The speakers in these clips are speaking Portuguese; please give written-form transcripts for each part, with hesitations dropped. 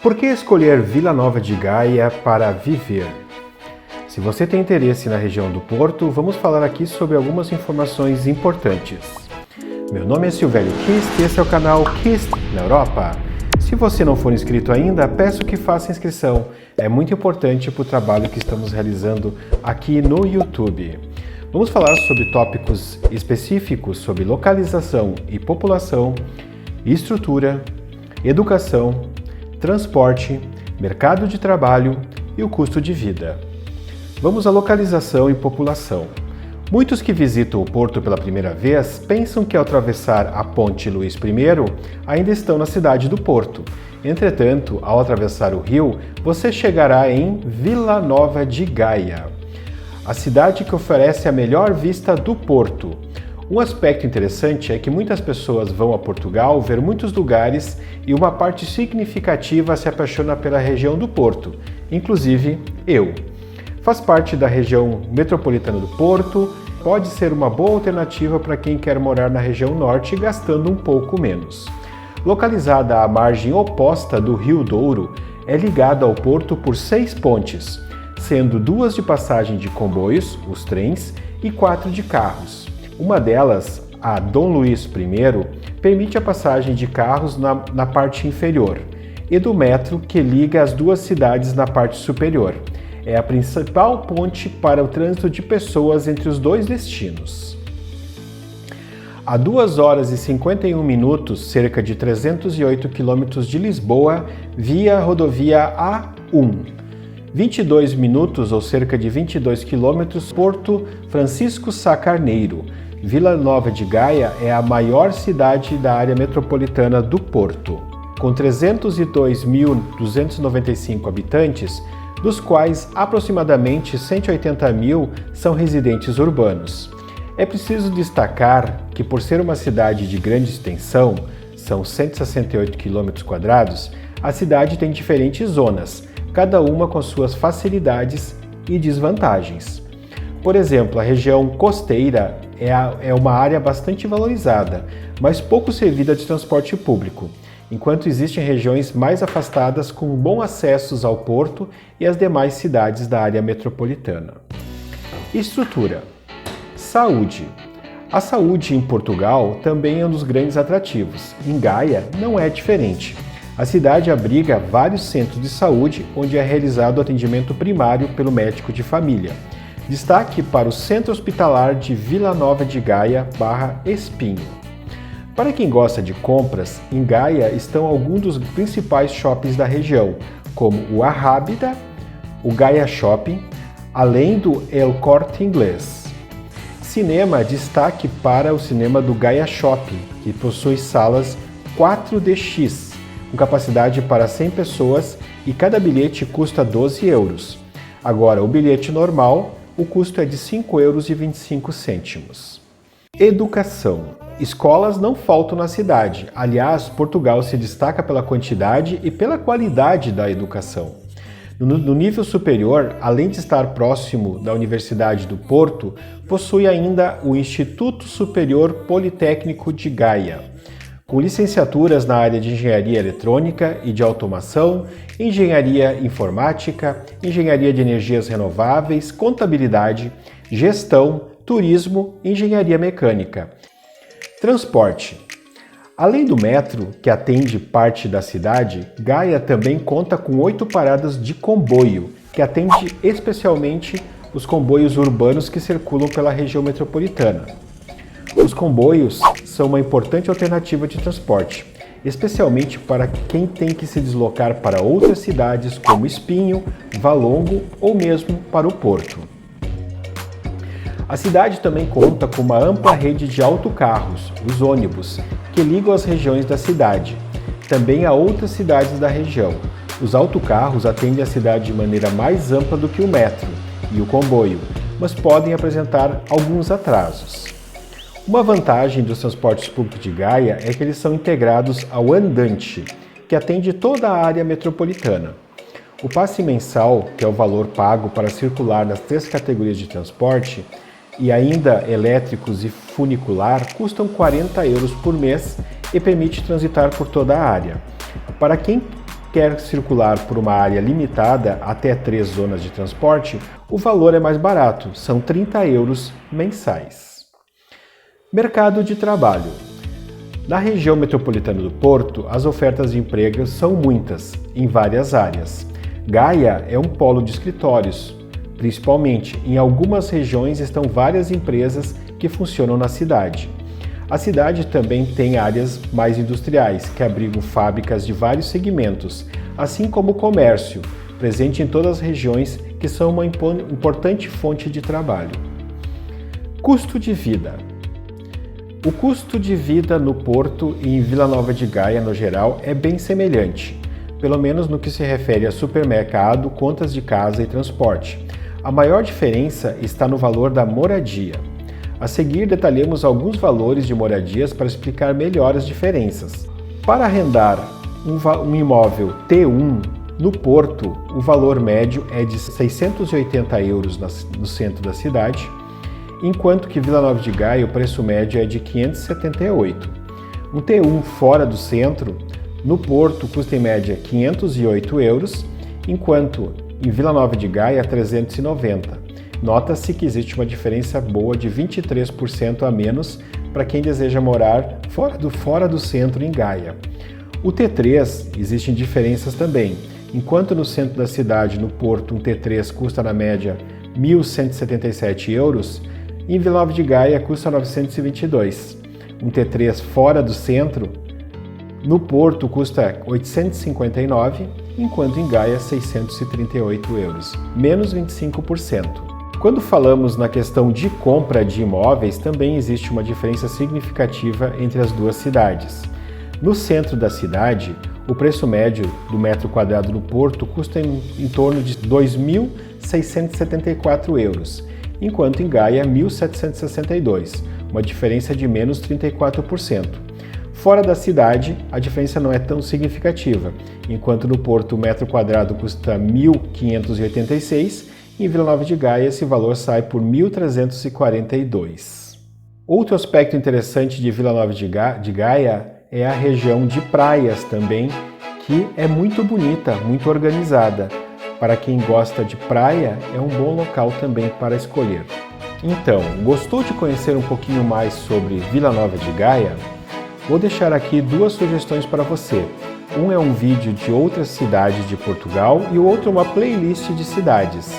Por que escolher Vila Nova de Gaia para viver? Se você tem interesse na região do Porto, vamos falar aqui sobre algumas informações importantes. Meu nome é Silvério Kist e esse é o canal Kist na Europa. Se você não for inscrito ainda, peço que faça inscrição. É muito importante para o trabalho que estamos realizando aqui no YouTube. Vamos falar sobre tópicos específicos sobre localização e população, estrutura, educação, transporte, mercado de trabalho e o custo de vida. Vamos à localização e população. Muitos que visitam o Porto pela primeira vez pensam que ao atravessar a Ponte Luís I ainda estão na cidade do Porto. Entretanto, ao atravessar o rio, você chegará em Vila Nova de Gaia, a cidade que oferece a melhor vista do Porto. Um aspecto interessante é que muitas pessoas vão a Portugal ver muitos lugares e uma parte significativa se apaixona pela região do Porto, inclusive eu. Faz parte da região metropolitana do Porto, pode ser uma boa alternativa para quem quer morar na região norte gastando um pouco menos. Localizada à margem oposta do Rio Douro, é ligada ao Porto por 6 pontes, sendo 2 de passagem de comboios, os trens, e 4 de carros. Uma delas, a Dom Luís I, permite a passagem de carros na parte inferior e do metro que liga as duas cidades na parte superior. É a principal ponte para o trânsito de pessoas entre os dois destinos. A 2 horas e 51 minutos, cerca de 308 quilômetros de Lisboa, via rodovia A1. 22 minutos, ou cerca de 22 quilômetros, Porto Francisco Sá Carneiro. Vila Nova de Gaia é a maior cidade da área metropolitana do Porto, com 302.295 habitantes, dos quais aproximadamente 180 mil são residentes urbanos. É preciso destacar que, por ser uma cidade de grande extensão, são 168 km², a cidade tem diferentes zonas, cada uma com suas facilidades e desvantagens. Por exemplo, a região costeira é uma área bastante valorizada, mas pouco servida de transporte público, enquanto existem regiões mais afastadas com bons acessos ao porto e às demais cidades da área metropolitana. Estrutura. Saúde. A saúde em Portugal também é um dos grandes atrativos. Em Gaia não é diferente. A cidade abriga vários centros de saúde onde é realizado o atendimento primário pelo médico de família. Destaque para o Centro Hospitalar de Vila Nova de Gaia /Espinho. Para quem gosta de compras, em Gaia estão alguns dos principais shoppings da região, como o Arrábida, o Gaia Shopping, além do El Corte Inglês. Cinema, destaque para o cinema do Gaia Shopping, que possui salas 4DX, com capacidade para 100 pessoas e cada bilhete custa 12 euros. Agora, o bilhete normal, o custo é de 5,25 euros. Educação. Escolas não faltam na cidade. Aliás, Portugal se destaca pela quantidade e pela qualidade da educação. No nível superior, além de estar próximo da Universidade do Porto, possui ainda o Instituto Superior Politécnico de Gaia, com licenciaturas na área de engenharia eletrônica e de automação, engenharia informática, engenharia de energias renováveis, contabilidade, gestão, turismo e engenharia mecânica. Transporte. Além do metro, que atende parte da cidade, Gaia também conta com 8 paradas de comboio, que atende especialmente os comboios urbanos que circulam pela região metropolitana. Os comboios são uma importante alternativa de transporte, especialmente para quem tem que se deslocar para outras cidades como Espinho, Valongo ou mesmo para o Porto. A cidade também conta com uma ampla rede de autocarros, os ônibus, que ligam as regiões da cidade. Também há outras cidades da região. Os autocarros atendem a cidade de maneira mais ampla do que o metro e o comboio, mas podem apresentar alguns atrasos. Uma vantagem dos transportes públicos de Gaia é que eles são integrados ao Andante, que atende toda a área metropolitana. O passe mensal, que é o valor pago para circular nas 3 categorias de transporte, e ainda elétricos e funicular, custam 40 euros por mês e permite transitar por toda a área. Para quem quer circular por uma área limitada até 3 zonas de transporte, o valor é mais barato, são 30 € mensais. Mercado de trabalho. Na região metropolitana do Porto, as ofertas de emprego são muitas, em várias áreas. Gaia é um polo de escritórios. Principalmente, em algumas regiões estão várias empresas que funcionam na cidade. A cidade também tem áreas mais industriais, que abrigam fábricas de vários segmentos, assim como o comércio, presente em todas as regiões, que são uma importante fonte de trabalho. Custo de vida. O custo de vida no Porto e em Vila Nova de Gaia, no geral, é bem semelhante, pelo menos no que se refere a supermercado, contas de casa e transporte. A maior diferença está no valor da moradia. A seguir, detalhamos alguns valores de moradias para explicar melhor as diferenças. Para arrendar um imóvel T1 no Porto, o valor médio é de 680 € no centro da cidade, enquanto que Vila Nova de Gaia o preço médio é de 578. Um T1 fora do centro, no Porto, custa em média 508 €, enquanto em Vila Nova de Gaia 390. Nota-se que existe uma diferença boa de 23% a menos para quem deseja morar fora do centro em Gaia. O T3, existem diferenças também. Enquanto no centro da cidade, no Porto, um T3 custa na média 1.177 €, em Vila Nova de Gaia custa 922. Um T3 fora do centro, no Porto custa 859, enquanto em Gaia 638 €, menos 25%. Quando falamos na questão de compra de imóveis, também existe uma diferença significativa entre as duas cidades. No centro da cidade, o preço médio do metro quadrado no Porto custa em torno de 2.674 €, enquanto em Gaia 1.762, uma diferença de menos 34%. Fora da cidade, a diferença não é tão significativa, enquanto no Porto o metro quadrado custa 1.586, em Vila Nova de Gaia esse valor sai por 1.342. Outro aspecto interessante de Vila Nova de Gaia é a região de praias também, que é muito bonita, muito organizada. Para quem gosta de praia, é um bom local também para escolher. Então, gostou de conhecer um pouquinho mais sobre Vila Nova de Gaia? Vou deixar aqui 2 sugestões para você. Um é um vídeo de outras cidades de Portugal e o outro uma playlist de cidades.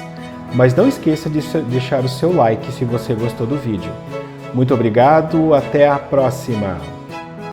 Mas não esqueça de deixar o seu like se você gostou do vídeo. Muito obrigado, até a próxima!